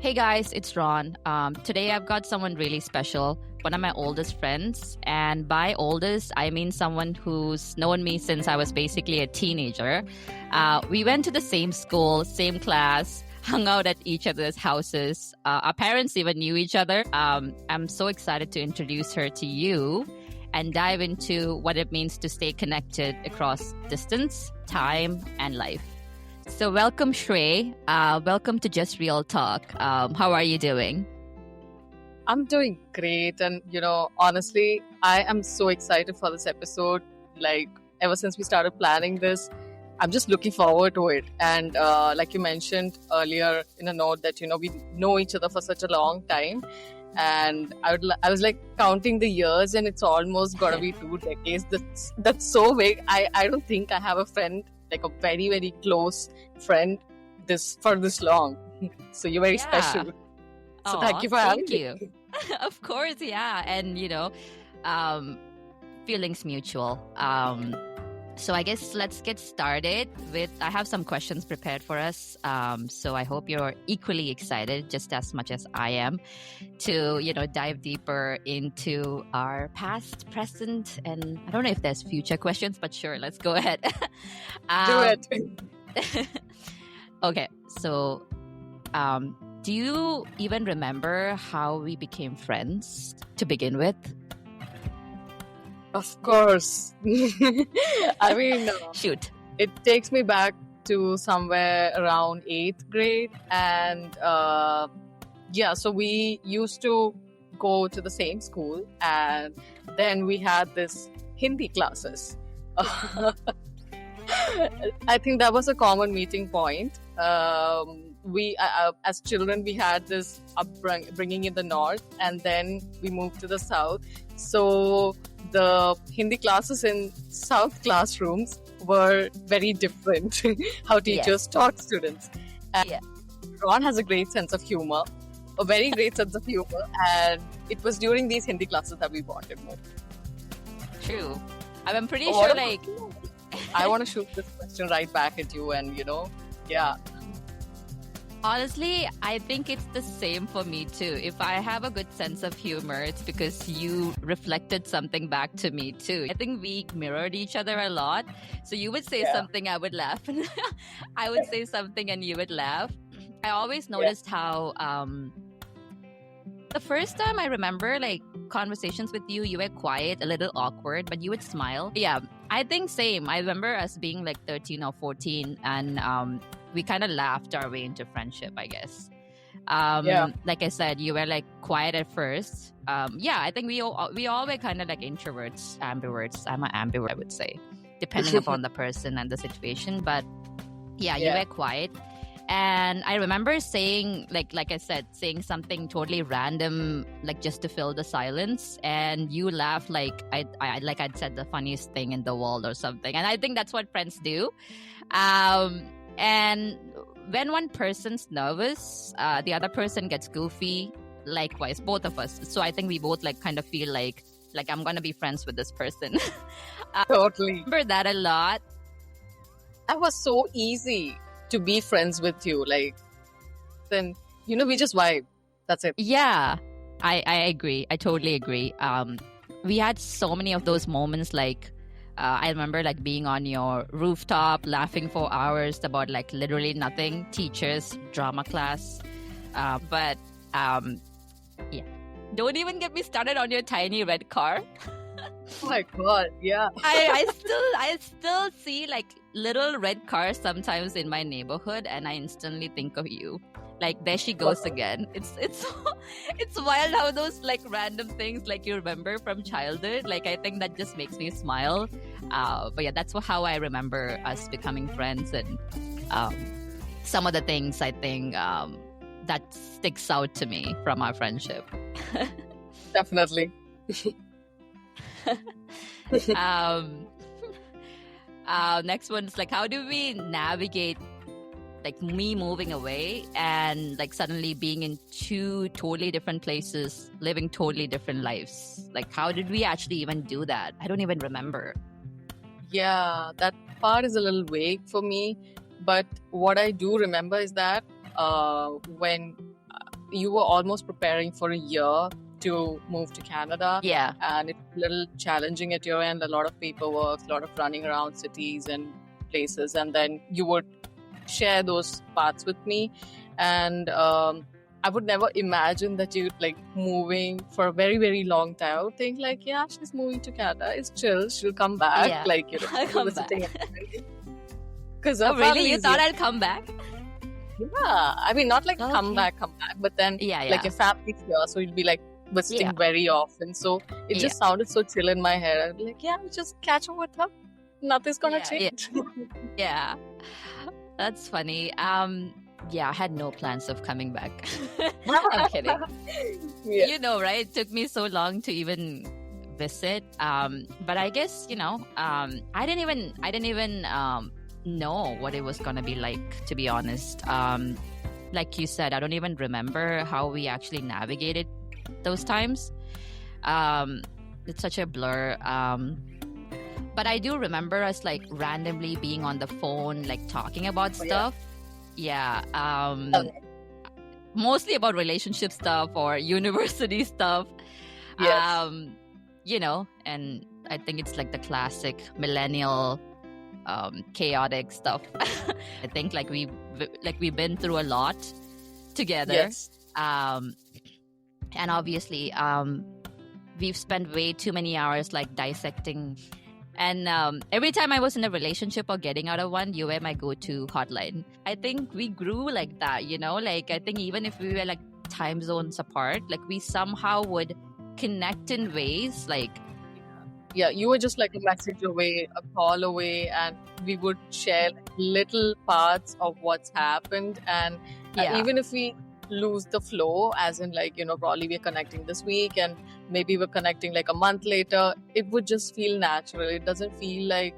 Hey guys, it's Ron. Today I've got someone really special, one of my oldest friends. And by oldest, I mean someone who's known me since I was basically a teenager. We went to the same school, same class, hung out at each other's houses. Our parents even knew each other. I'm so excited to introduce her to you and dive into what it means to stay connected across distance, time, and life. So welcome, Shrey. Welcome to Just Real Talk. How are you doing? I'm doing great. And, honestly, I am so excited for this episode. Like, ever since we started planning this, I'm just looking forward to it. And, like you mentioned earlier in a note that, we know each other for such a long time. And I was like counting the years, and it's almost got to be 2 decades. That's so big. I don't think I have a friend, like a very, very close friend, for this long. So you're very special. So thank you for having me. Of course, yeah. And, feelings mutual. So I guess let's get started I have some questions prepared for us. So I hope you're equally excited, just as much as I am, to, dive deeper into our past, present, and I don't know if there's future questions, but sure, let's go ahead. Do it. Okay. So, do you even remember how we became friends to begin with? Of course. I mean, shoot. It takes me back to somewhere around 8th grade. And so we used to go to the same school. And then we had this Hindi classes. I think that was a common meeting point. We as children, we had this upbringing in the north, and then we moved to the south. So the Hindi classes in south classrooms were very different. How teachers taught students. And Ron has a great sense of humor, a very great sense of humor, and it was during these Hindi classes that we bonded more. True. I'm pretty sure, I want to shoot this question right back at you, and yeah. Honestly, I think it's the same for me too. If I have a good sense of humor, it's because you reflected something back to me too. I think we mirrored each other a lot. So you would say something, I would laugh. I would say something and you would laugh. I always noticed how the first time I remember conversations with you were quiet, a little awkward, but you would smile. Yeah, I think same. I remember us being 13 or 14 and we kind of laughed our way into friendship, I guess. Like I said, you were quiet at first. I think we all were kind of introverts, ambiverts. I'm an ambivert, I would say, depending upon the person and the situation. But you were quiet. And I remember saying, like I said, saying something totally random, just to fill the silence. And you laughed I'd said the funniest thing in the world or something. And I think that's what friends do. And when one person's nervous, the other person gets goofy. Likewise, both of us. So I think we both kind of feel like I'm gonna be friends with this person. Totally. I remember that a lot. That was so easy to be friends with you. Then we just vibe. That's it. Yeah, I agree. I totally agree. We had so many of those moments. I remember being on your rooftop, laughing for hours about literally nothing. Teachers, drama class, but don't even get me started on your tiny red car. Oh my god, yeah. I still see little red cars sometimes in my neighborhood, and I instantly think of you. There she goes again. It's wild how those random things you remember from childhood. I think that just makes me smile. But yeah, that's how I remember us becoming friends, and some of the things I think that sticks out to me from our friendship. Definitely. Next one's how do we navigate me moving away and suddenly being in two totally different places, living totally different lives? How did we actually even do that? I don't even remember. Yeah, that part is a little vague for me, but what I do remember is that when you were almost preparing for a year to move to Canada, Yeah. and it's a little challenging at your end, a lot of paperwork, a lot of running around cities and places, and then you would share those parts with me. And I would never imagine that you'd like moving for a very, very long time. I would think like, yeah, she's moving to Canada. It's chill. She'll come back. Yeah. Like, I'll come back. Because Oh, really? You thought I'd come back? yeah, I mean, not like come Okay. back, but then Yeah, like yeah. your family's here, so you'll be like visiting Yeah. very often. So it just sounded so chill in my head. I'd be like, yeah, I'll just catch up with her. Nothing's gonna Yeah, yeah. change. Yeah. That's funny. Yeah, I had no plans of coming back. I'm kidding. Yeah. You know, right? It took me so long to even visit. But I guess, I didn't even know what it was gonna be like, to be honest. Like you said, I don't even remember how we actually navigated those times. It's such a blur. But I do remember us like randomly being on the phone, like talking about Oh, yeah. stuff. Yeah. Okay. Mostly about relationship stuff or university stuff. Yes. And I think it's like the classic millennial chaotic stuff. I think like we've been through a lot together. Yes. And obviously we've spent way too many hours like dissecting. And every time I was in a relationship or getting out of one, you were my go-to hotline. I think we grew like that, like I think even if we were like time zones apart, like we somehow would connect in ways like, Yeah, you were just like a message away, a call away, and we would share little parts of what's happened. And yeah, even if we lose the flow, as in like, probably we're connecting this week and maybe we're connecting like a month later, it would just feel natural. It doesn't feel like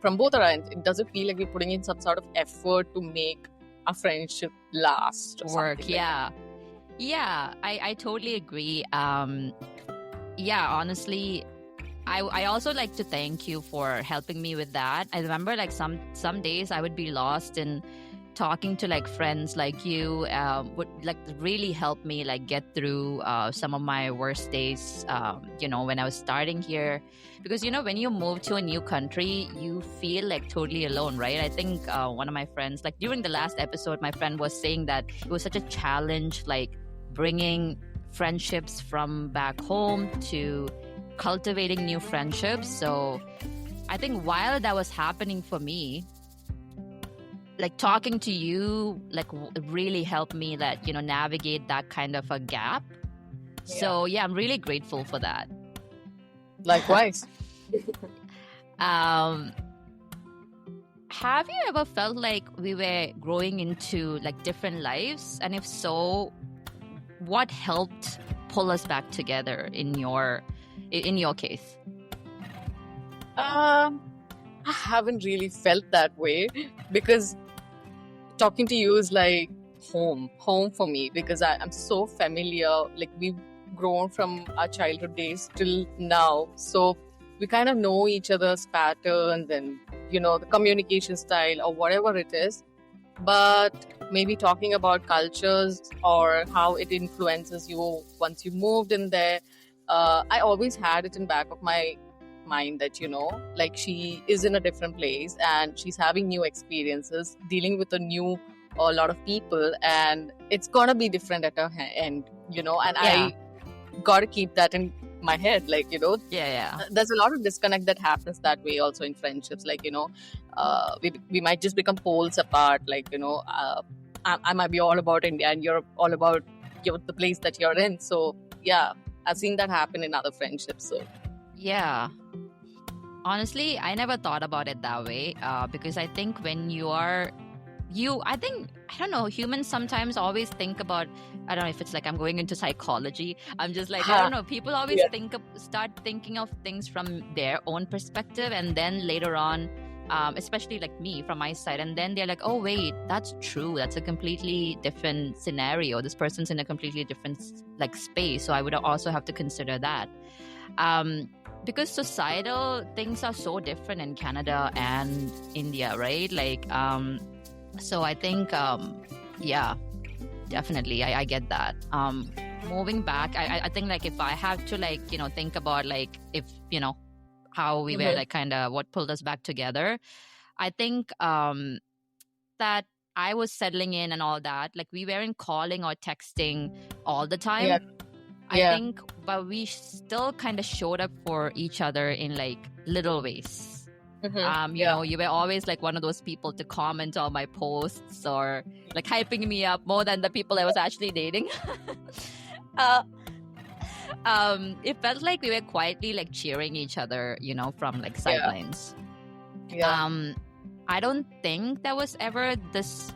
from both our ends, it doesn't feel like we're putting in some sort of effort to make our friendship last or work. something like that. Yeah, I totally agree. Yeah, honestly, I also like to thank you for helping me with that. I remember like some days I would be lost in talking to like friends like you would like really help me like get through some of my worst days, when I was starting here. Because, when you move to a new country, you feel like totally alone, right? I think one of my friends, like during the last episode, my friend was saying that it was such a challenge, like bringing friendships from back home to cultivating new friendships. So I think while that was happening for me, like talking to you like really helped me that navigate that kind of a gap. So yeah, I'm really grateful for that. Likewise. Have you ever felt like we were growing into like different lives, and if so, what helped pull us back together in your case? I haven't really felt that way because talking to you is like home for me, because I'm so familiar. Like we've grown from our childhood days till now, so we kind of know each other's patterns and the communication style or whatever it is. But maybe talking about cultures or how it influences you once you moved in there, I always had it in back of my mind that like she is in a different place and she's having new experiences, dealing with a lot of people, and it's gonna be different at her end, and Yeah. I gotta keep that in my head, like Yeah. there's a lot of disconnect that happens that way also in friendships, like we might just become poles apart, like I might be all about India and you're all about the place that you're in. So yeah, I've seen that happen in other friendships. So Yeah. Honestly, I never thought about it that way because I think when I don't know, humans sometimes always think about, I don't know if it's like I'm going into psychology. I'm just like, I don't know, people always start thinking of things from their own perspective, and then later on, especially like me from my side, and then they're like, oh wait, that's true, that's a completely different scenario, this person's in a completely different like space, so I would also have to consider that. Because societal things are so different in Canada and India, right? Like so I think definitely. I get that. Moving back, I think like if I have to like, think about like if, how we were Mm-hmm. like kind of what pulled us back together. I think that I was settling in and all that. Like we weren't calling or texting all the Yeah. time. I Yeah. think, but we still kind of showed up for each other in like little ways. Mm-hmm. You were always like one of those people to comment on my posts or like hyping me up more than the people I was actually dating. uh, it felt like we were quietly like cheering each other, from like sidelines. Yeah. I don't think there was ever this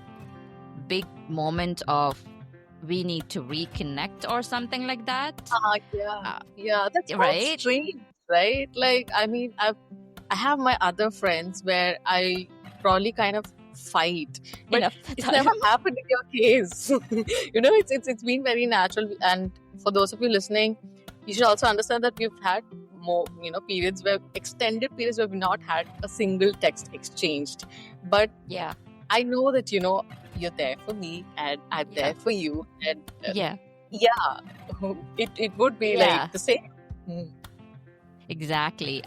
big moment of we need to reconnect or something like that. Yeah. That's Right? strange, right? Like, I mean, I have my other friends where I probably kind of fight, but Enough it's time. never happened in your case. It's been very natural. And for those of you listening, you should also understand that we've had more, periods where extended periods where we've not had a single text exchanged. But Yeah. I know that, you're there for me and I'm there for you. And Yeah. it would be Yeah. like the same. Exactly.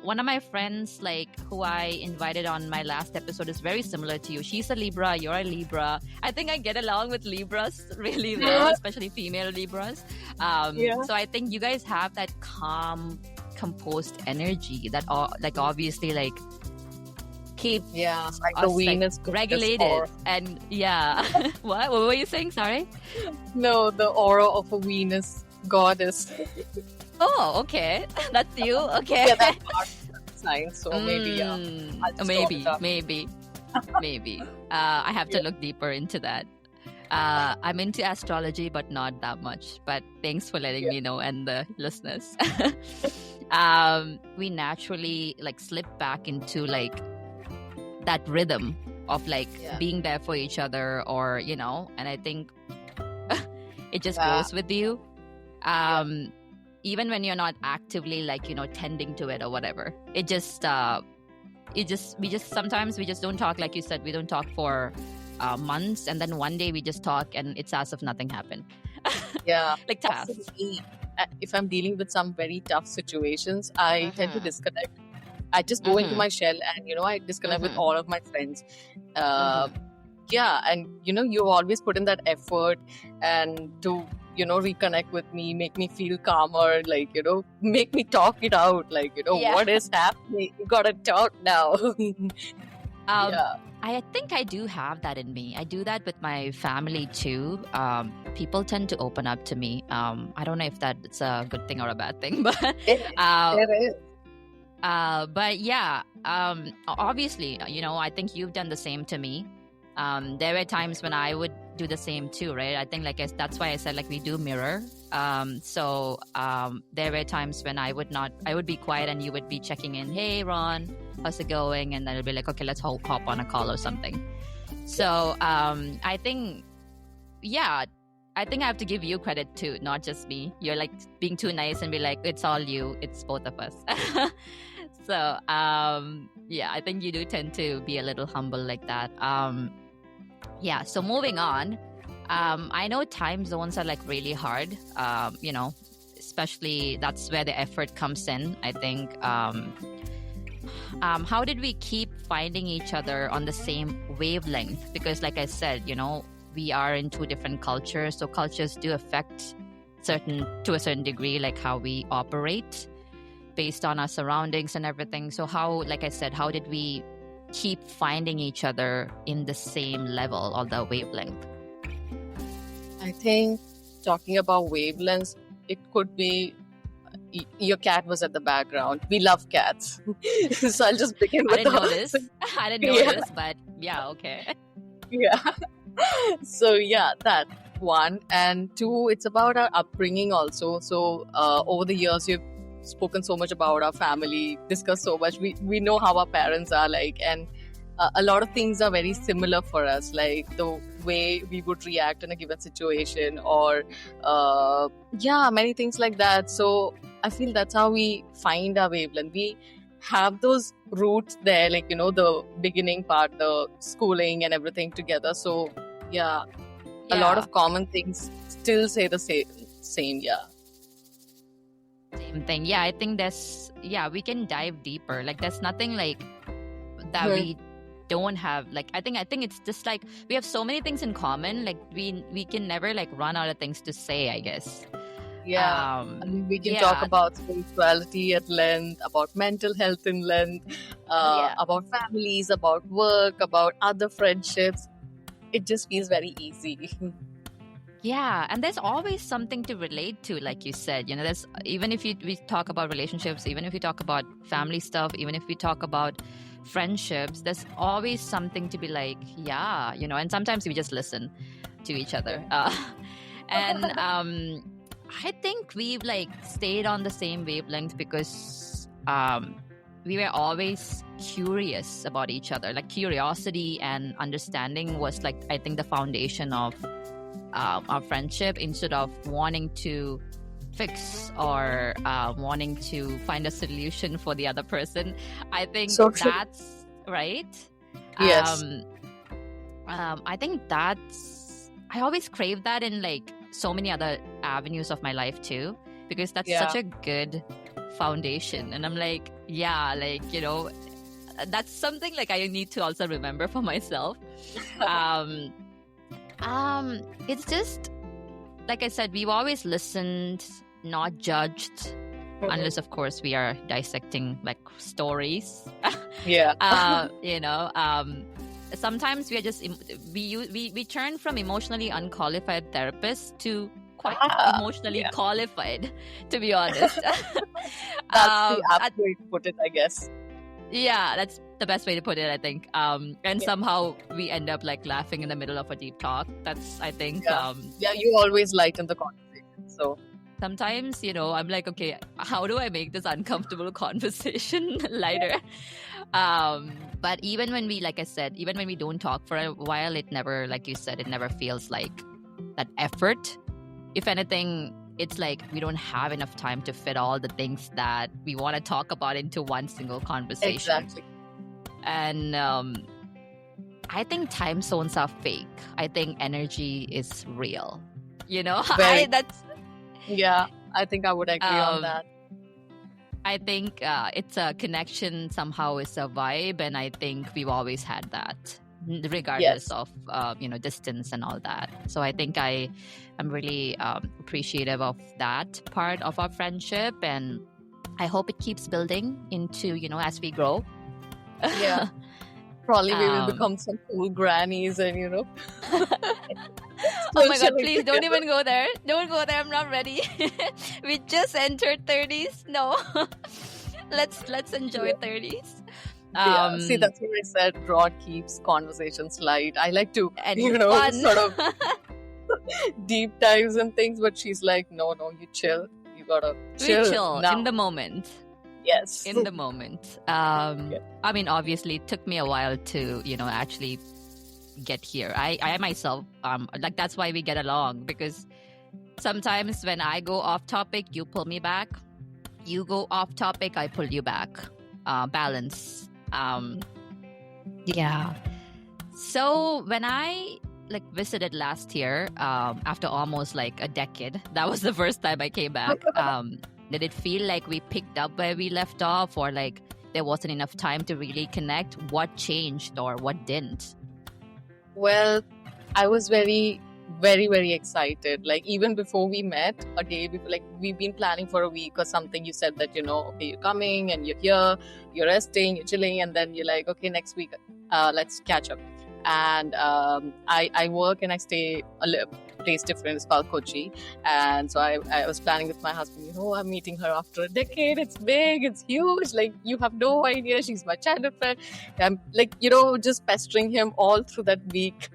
One of my friends, like who I invited on my last episode, is very similar to you. She's a Libra, you're a Libra. I think I get along with Libras really well, especially female Libras. So I think you guys have that calm, composed energy that like obviously like keep Like us the Venus like, regulated. And what were you saying? Sorry. No, the aura of a Venus goddess. Oh, okay. That's you. Okay. Yeah, that's our sign. So maybe, I'll just maybe, draw it up. maybe. I have to look deeper into that. I'm into astrology, but not that much. But thanks for letting me know and the listeners. We naturally like slip back into like that rhythm of like being there for each other, or and I think it just goes with you. Even when you're not actively like tending to it or whatever, we just sometimes we just don't talk. Like you said, we don't talk for months, and then one day we just talk and it's as if nothing happened. Like tasks. Absolutely. If I'm dealing with some very tough situations, I tend to disconnect. I just go into my shell and I disconnect with all of my friends. And you always put in that effort and to reconnect with me, make me feel calmer, like make me talk it out, like what is happening, you gotta talk now. I think I do have that in me. I do that with my family too. People tend to open up to me. I don't know if that's a good thing or a bad thing, but it is. but yeah, obviously, I think you've done the same to me. There were times when I would do the same too, right? I think that's why I said like we do mirror. So there were times when I would be quiet and you would be checking in. Hey, Ron, how's it going? And then it'll be like, okay, let's hop on a call or something. So I think I have to give you credit too, not just me. You're like being too nice and be like, it's all you, it's both of us. So I think you do tend to be a little humble like that. So moving on, I know time zones are like really hard, especially that's where the effort comes in, I think. How did we keep finding each other on the same wavelength? Because like I said, we are in two different cultures, so cultures do affect to a certain degree, like how we operate based on our surroundings and everything. So how did we keep finding each other in the same level or the wavelength? I think talking about wavelengths, it could be your cat was at the background. We love cats. So I'll just begin with I didn't know this, but okay. So that one. And two, it's about our upbringing also. So over the years, we've spoken so much about our family, discussed so much. We know how our parents are like, and a lot of things are very similar for us, like the way we would react in a given situation, or many things like that. So I feel that's how we find our wavelength. We have those roots there, like, the beginning part, the schooling and everything together. So, yeah, a lot Yeah, of common things still say the same, yeah. same thing. Yeah, I think we can dive deeper. Like, there's nothing like that Mhm. we don't have. Like, I think it's just like we have so many things in common. Like, we can never like run out of things to say, I guess. Yeah. I mean, we can talk Yeah, about spirituality at length, about mental health in length, yeah. about families, about work, about other friendships. It just feels very easy. Yeah, and there's always something to relate to, like you said. There's even if we talk about relationships, even if we talk about family stuff, even if we talk about friendships, there's always something to be like, yeah, and sometimes we just listen to each other. And I think we've like stayed on the same wavelength because we were always curious about each other. Like, curiosity and understanding was like, I think, the foundation of our friendship, instead of wanting to fix or wanting to find a solution for the other person. I think So true. that's right. Yes. I think I always crave that in like so many other avenues of my life too, because that's Yeah. such a good foundation. And I'm like, yeah, like, that's something like I need to also remember for myself. It's just, like I said, we've always listened, not judged, unless of course we are dissecting like stories. Yeah. Sometimes we are just we turn from emotionally unqualified therapists to quite emotionally Yeah. qualified, to be honest. That's the apt way to put it, I guess. Yeah, that's the best way to put it, I think. And Yeah. somehow we end up like laughing in the middle of a deep talk. That's, I think, Yeah. Yeah, you always lighten the conversation. So, sometimes, I'm like, okay, how do I make this uncomfortable conversation lighter? But even when we, like I said, even when we don't talk for a while, it never, like you said, it never feels like that effort. If anything, it's like we don't have enough time to fit all the things that we want to talk about into one single conversation. exactly. And I think time zones are fake. I think energy is real. Very. That's Yeah, I think I would agree on that. I think it's a connection, somehow is a vibe, and I think we've always had that, regardless Yes. of distance and all that. So I think I'm really appreciative of that part of our friendship, and I hope it keeps building into as we grow. Yeah. Probably we will Um, become some cool grannies and, Oh my still god, chilling please don't together. even go there. Don't go there. I'm not ready. We just entered 30s. No. Let's enjoy 30s. Yeah, see, that's what I said. Rod keeps conversations light. I like to, And fun. sort of deep dives and things, but she's like, no, you chill. You gotta We chill chill now. in the moment. Yes. In the moment. I mean, obviously it took me a while to, actually get here. I myself, like, that's why we get along, because sometimes when I go off topic, you pull me back. You go off topic, I pull you back. Balance. Yeah. So when I visited last year, after almost like a decade, that was the first time I came back. Did it feel like we picked up where we left off, or like there wasn't enough time to really connect? What changed or what didn't? Well, I was very, very, very excited. Like, even before we met, a day before, like, we've been planning for a week or something. You said that, okay, you're coming and you're here, you're resting, you're chilling, and then you're like, okay, next week, let's catch up. And I work and I stay a place different. It's called Kochi. And so I was planning with my husband, I'm meeting her after a decade. It's big, it's huge. Like, you have no idea. She's my childhood friend. I'm like, just pestering him all through that week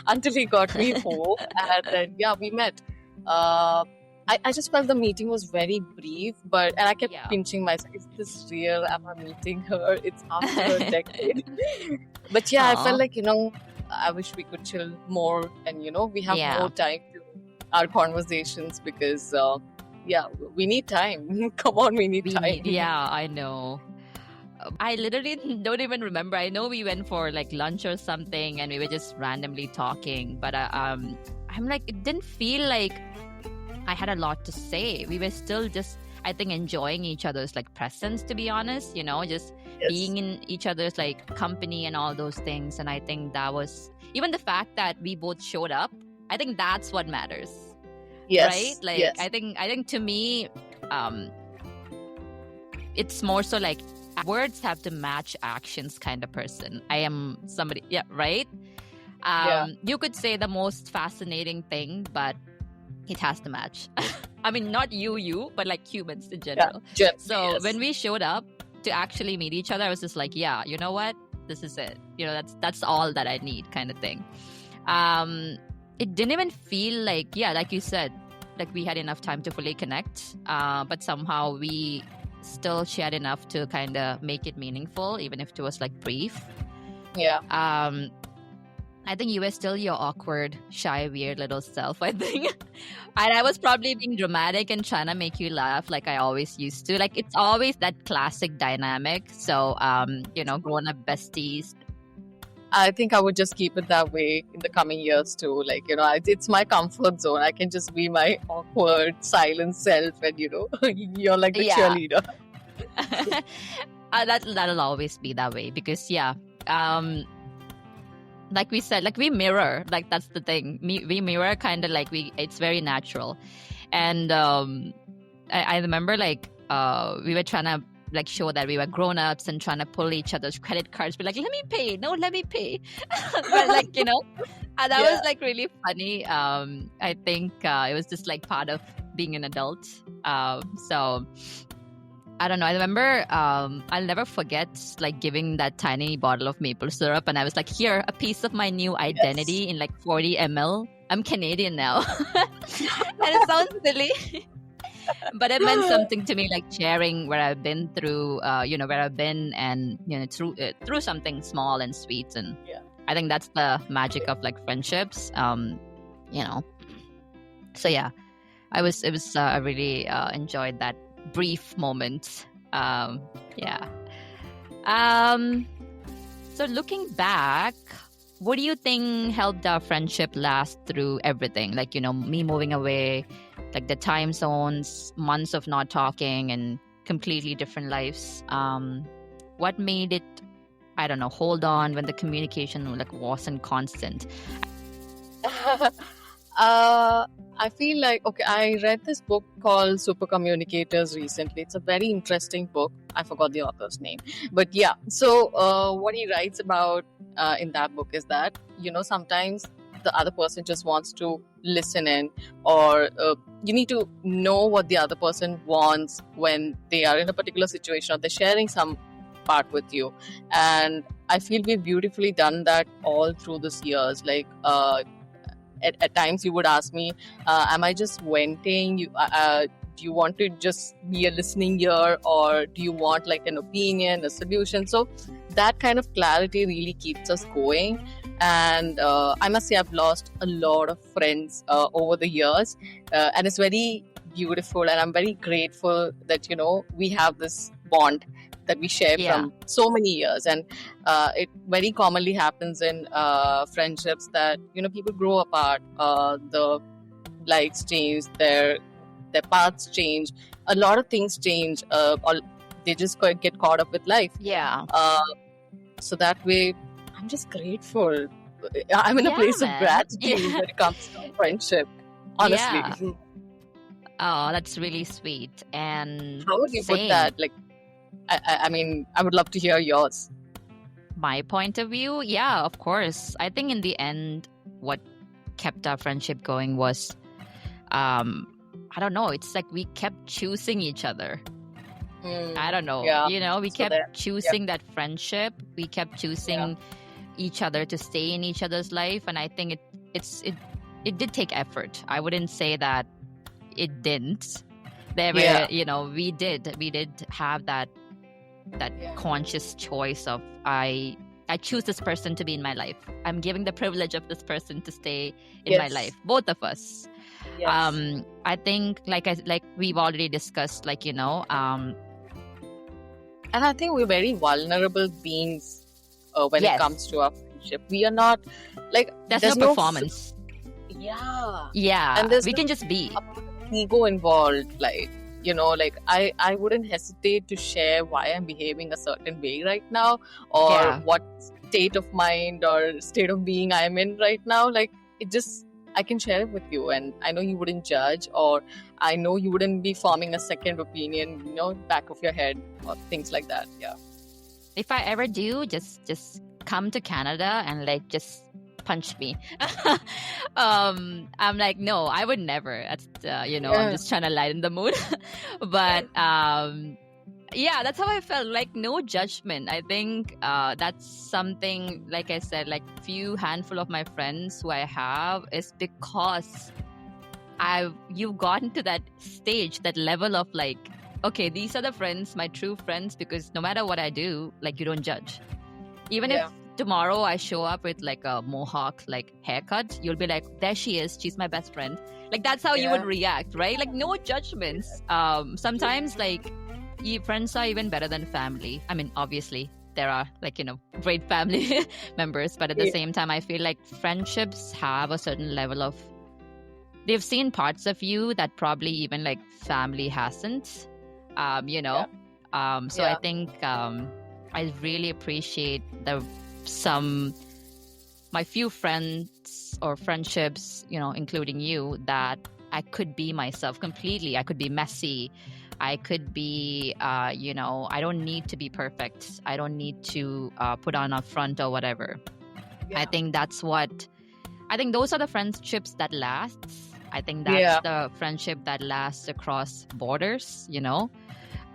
until he got me home. And then, yeah, we met. I just felt the meeting was very brief, and I kept pinching myself. Is this real? Am I meeting her? It's after a decade. But yeah, I felt like, I wish we could chill more and, we have more time to our conversations because, we need time. Come on, we need time. Yeah, I know. I literally don't even remember. I know we went for like lunch or something and we were just randomly talking, but I'm like, it didn't feel like I had a lot to say. We were still just, I think, enjoying each other's like presence, to be honest, just being in each other's like company and all those things. And I think that was even the fact that we both showed up. I think that's what matters. Right? Like, I think to me, it's more so like words have to match actions kind of person. I am somebody, right? You could say the most fascinating thing, but it has to match. I mean, not you, but like humans in general. So when we showed up to actually meet each other, I was just like, yeah, you know what? This is it. That's all that I need kind of thing. It didn't even feel like, like you said, like we had enough time to fully connect. But somehow we still shared enough to kind of make it meaningful, even if it was like brief. I think you were still your awkward, shy, weird little self, I think. And I was probably being dramatic and trying to make you laugh like I always used to. Like, it's always that classic dynamic. So, grown up besties. I think I would just keep it that way in the coming years too. Like, it's my comfort zone. I can just be my awkward, silent self and, you're like the cheerleader. That'll always be that way because, like we said, like we mirror, like that's the thing. We mirror kind of like it's very natural. And I remember like we were trying to like show that we were grown-ups and trying to pull each other's credit cards. We're like, let me pay. No, let me pay. But like, and that was like really funny. I think it was just like part of being an adult. So I don't know. I remember I'll never forget like giving that tiny bottle of maple syrup and I was like, here, a piece of my new identity in like 40 ml. I'm Canadian now. And it sounds silly. But it meant something to me, like sharing where I've been through, where I've been and, through something small and sweet. And I think that's the magic of like friendships, So yeah, I really enjoyed that brief moment. So looking back, what do you think helped our friendship last through everything? Like, me moving away, like the time zones, months of not talking and completely different lives. What made it, I don't know, hold on when the communication like wasn't constant? I feel like, I read this book called Super Communicators recently. It's a very interesting book. I forgot the author's name. But so what he writes about in that book is that, sometimes the other person just wants to listen in, or you need to know what the other person wants when they are in a particular situation or they're sharing some part with you. And I feel we've beautifully done that all through these years. Like, at times you would ask me, am I just venting? Do you want to just be a listening ear, or do you want like an opinion, a solution? So that kind of clarity really keeps us going. And I must say I've lost a lot of friends over the years, and it's very beautiful, and I'm very grateful that we have this bond that we share from so many years. And it very commonly happens in friendships that people grow apart, the likes change, their paths change, a lot of things change, or they just get caught up with life. So that way I'm just grateful. I'm in a place of gratitude when it comes to friendship, honestly. Oh, that's really sweet. And how would you put that? Like, I mean, I would love to hear yours. My point of view? Yeah, of course. I think in the end, what kept our friendship going was, I don't know, it's like we kept choosing each other. I don't know. We kept choosing that friendship. We kept choosing each other to stay in each other's life. And I think it did take effort. I wouldn't say that it didn't. There were, we did have that conscious choice of I choose this person to be in my life. I'm giving the privilege of this person to stay in my life. Both of us. I think like we've already discussed, like, And I think we're very vulnerable beings when it Yes. comes to our friendship. We are not like There's no performance. Yeah. Yeah. And there's We no can just be. ego involved. Like, like I wouldn't hesitate to share why I'm behaving a certain way right now, or Yeah. what state of mind or state of being I'm in right now. Like, I can share it with you, and I know you wouldn't judge, or I know you wouldn't be forming a second opinion, back of your head or things like that. Yeah. If I ever do, just come to Canada and like just punch me. I'm like, no, I would never. That's I'm just trying to lighten the mood. But yeah, that's how I felt. Like, no judgment. I think that's something, like I said, like few handful of my friends who I have is because you've gotten to that stage, that level of like, okay, these are the friends, my true friends, because no matter what I do, like, you don't judge. Even if tomorrow I show up with like a mohawk like haircut, you'll be like, there she is, she's my best friend. Like, that's how you would react, right? Like, no judgments. Sometimes like friends are even better than family. I mean, obviously there are like, great family members, but at the same time, I feel like friendships have a certain level of, they've seen parts of you that probably even like family hasn't, so I think I really appreciate my few friends or friendships, including you, that I could be myself completely. I could be messy. I could be, I don't need to be perfect. I don't need to put on a front or whatever. Yeah. I think those are the friendships that last. I think that's the friendship that lasts across borders, I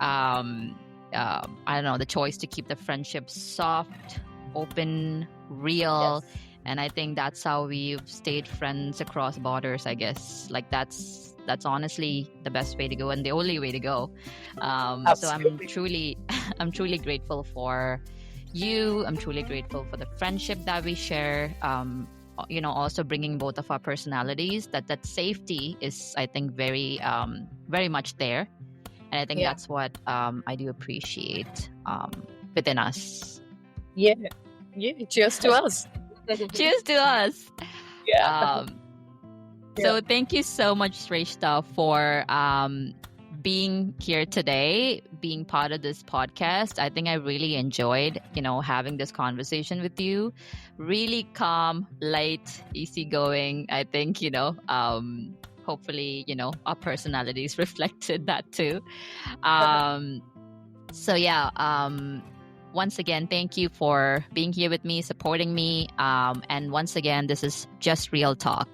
don't know, the choice to keep the friendship soft, open, real. Yes. And I think that's how we've stayed friends across borders, I guess. Like, that's honestly the best way to go and the only way to go. So I'm truly grateful for you. I'm truly grateful for the friendship that we share. Also bringing both of our personalities, that safety is, I think, very, very much there. And I think that's what I do appreciate within us. Yeah. Cheers to us. Cheers to us. Yeah. So thank you so much, Shrestha, for being here today, being part of this podcast. I think I really enjoyed, having this conversation with you. Really calm, light, easygoing. I think, hopefully, our personalities reflected that too. Once again, thank you for being here with me, supporting me. And once again, this is Just Real Talk.